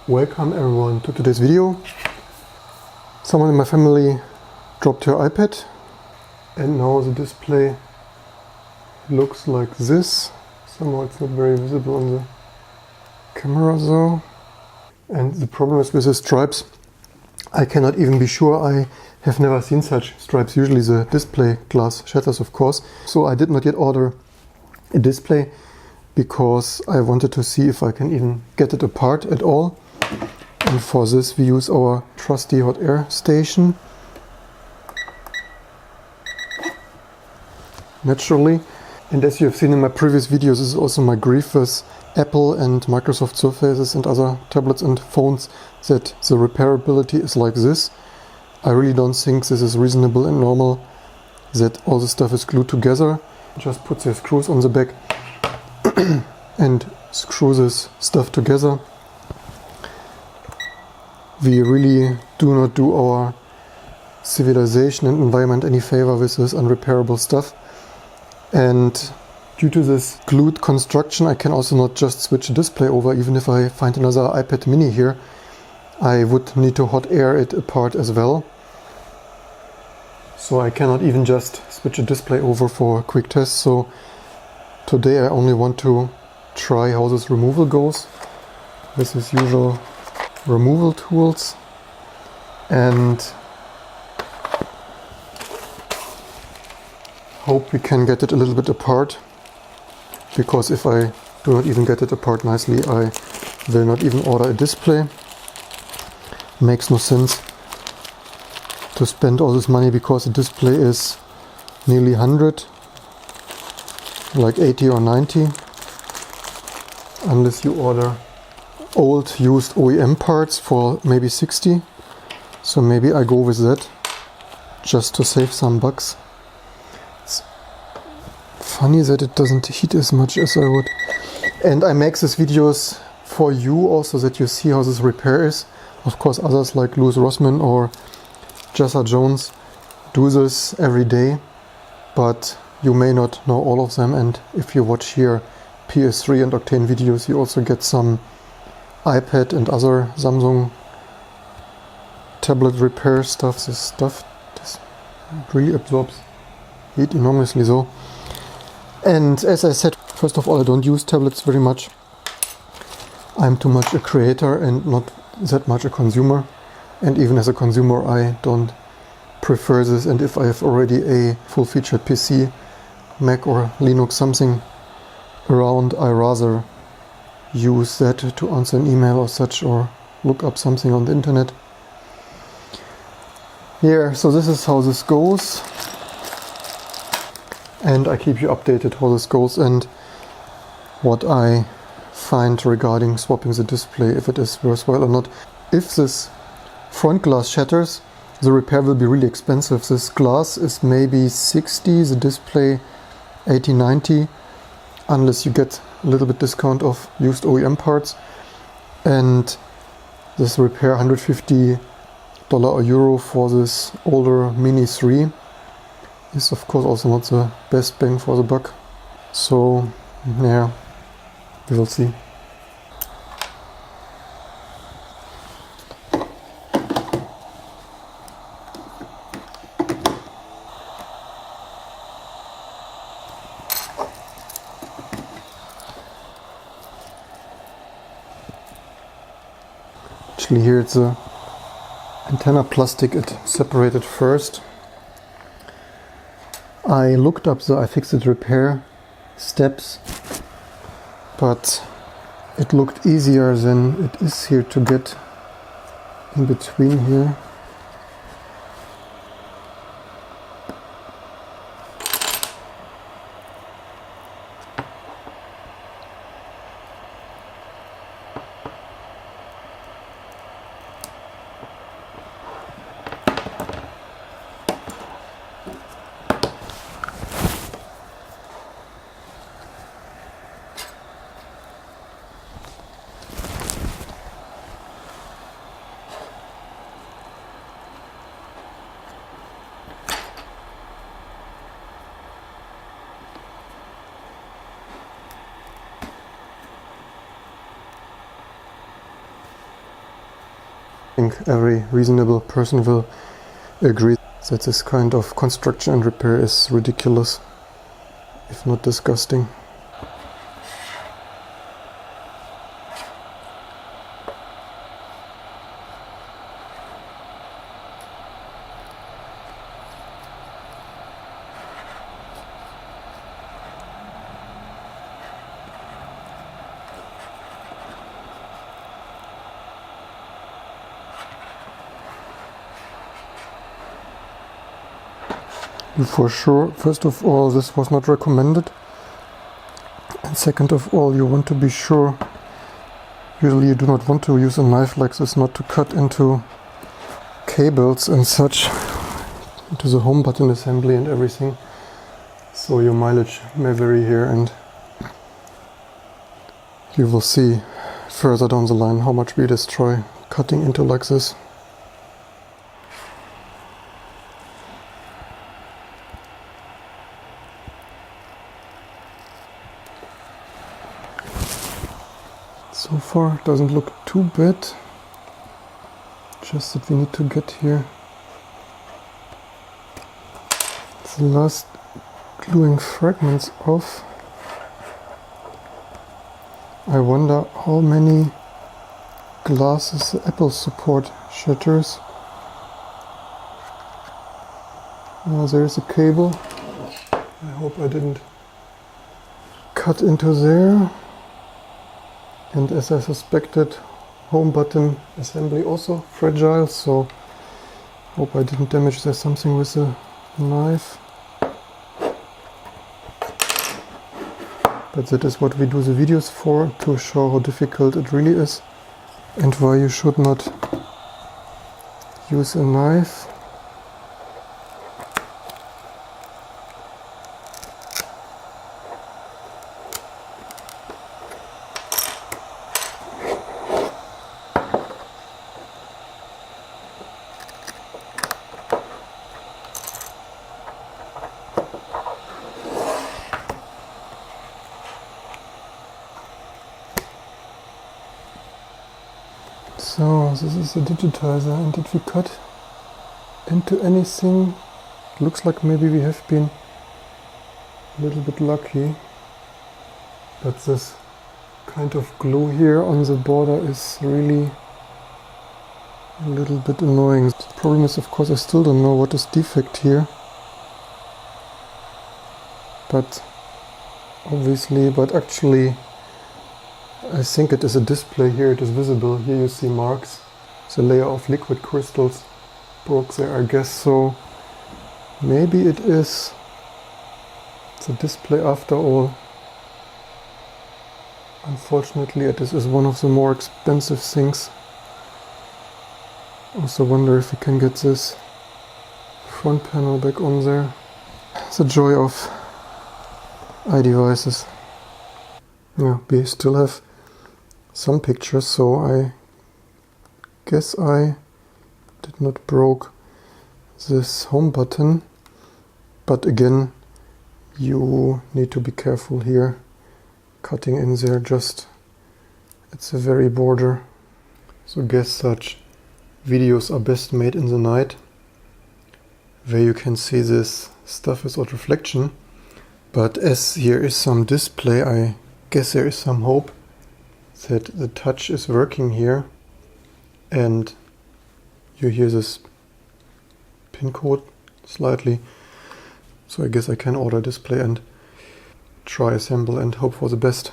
Welcome everyone to today's video. Someone in my family dropped her iPad and now the display looks like this. Somehow it's not very visible on the camera though. And the problem is with the stripes. I cannot even be sure. I have never seen such stripes. Usually the display glass shatters, of course. So I did not yet order a display because I wanted to see if I can even get it apart at all. And for this we use our trusty hot air station. Naturally. And as you have seen in my previous videos, this is also my grief with Apple and Microsoft Surfaces and other tablets and phones, that the repairability is like this. I really don't think this is reasonable and normal that all the stuff is glued together. Just put the screws on the back and screw this stuff together. We really do not do our civilization and environment any favor with this unrepairable stuff. And due to this glued construction, I can also not just switch the display over. Even if I find another iPad mini here, I would need to hot air it apart as well. So I cannot even just switch the display over for a quick test. So today I only want to try how this removal goes with his usual removal tools, and hope we can get it a little bit apart, because if I do not even get it apart nicely, I will not even order a display. Makes no sense to spend all this money because the display is nearly 100, like 80 or 90, unless you order old used OEM parts for maybe 60. So maybe I go with that just to save some bucks. It's funny that it doesn't heat as much as I would. And I make these videos for you also, that you see how this repair is. Of course others like Louis Rossmann or Jessa Jones do this every day, but you may not know all of them. And if you watch here PS3 and Octane videos, you also get some iPad and other Samsung tablet repair stuff. This really absorbs heat enormously though. And as I said, first of all, I don't use tablets very much. I'm too much a creator and not that much a consumer. And even as a consumer, I don't prefer this. And if I have already a full-featured PC, Mac or Linux, something around, I rather use that to answer an email or such, or look up something on the internet. Yeah, so this is how this goes, and I keep you updated how this goes and what I find regarding swapping the display, if it is worthwhile or not. If this front glass shatters, the repair will be really expensive. This glass is maybe 60, the display 80, 90, unless you get a little bit discount of used OEM parts. And this repair $150 or euro for this older Mini 3 is of course also not the best bang for the buck. So yeah, we will see. Actually here it's the antenna plastic, it separated first. I looked up the iFixit repair steps, but it looked easier than it is here to get in between here. think every reasonable person will agree that this kind of construction and repair is ridiculous, if not disgusting. For sure, first of all, this was not recommended, and second of all, you want to be sure, usually you do not want to use a knife like this, not to cut into cables and such, into the home button assembly and everything, so your mileage may vary here, and you will see further down the line how much we destroy cutting into like this. So far it doesn't look too bad, just that we need to get here the last gluing fragments off. I wonder how many glasses the Apple support shatters. There's a cable. I hope I didn't cut into there. And as I suspected, home button assembly also fragile, so hope I didn't damage there something with the knife. But that is what we do the videos for, to show how difficult it really is and why you should not use a knife. So this is a digitizer, and did we cut into anything? Looks like maybe we have been a little bit lucky, but this kind of glue here on the border is really a little bit annoying. The problem is, of course, I still don't know what is defect here, but actually I think it is a display here. It is visible. Here you see marks. The layer of liquid crystals broke there, I guess. So maybe it is the display after all. Unfortunately, it is one of the more expensive things. Also wonder if we can get this front panel back on there. The joy of iDevices. Yeah, we still have some pictures, so I guess I did not broke this home button, but again, you need to be careful here, cutting in there just at the very border. So guess such videos are best made in the night, where you can see this stuff without reflection, but as here is some display, I guess there is some hope that the touch is working here, and you hear this pin code slightly, so I guess I can order display and try assemble and hope for the best.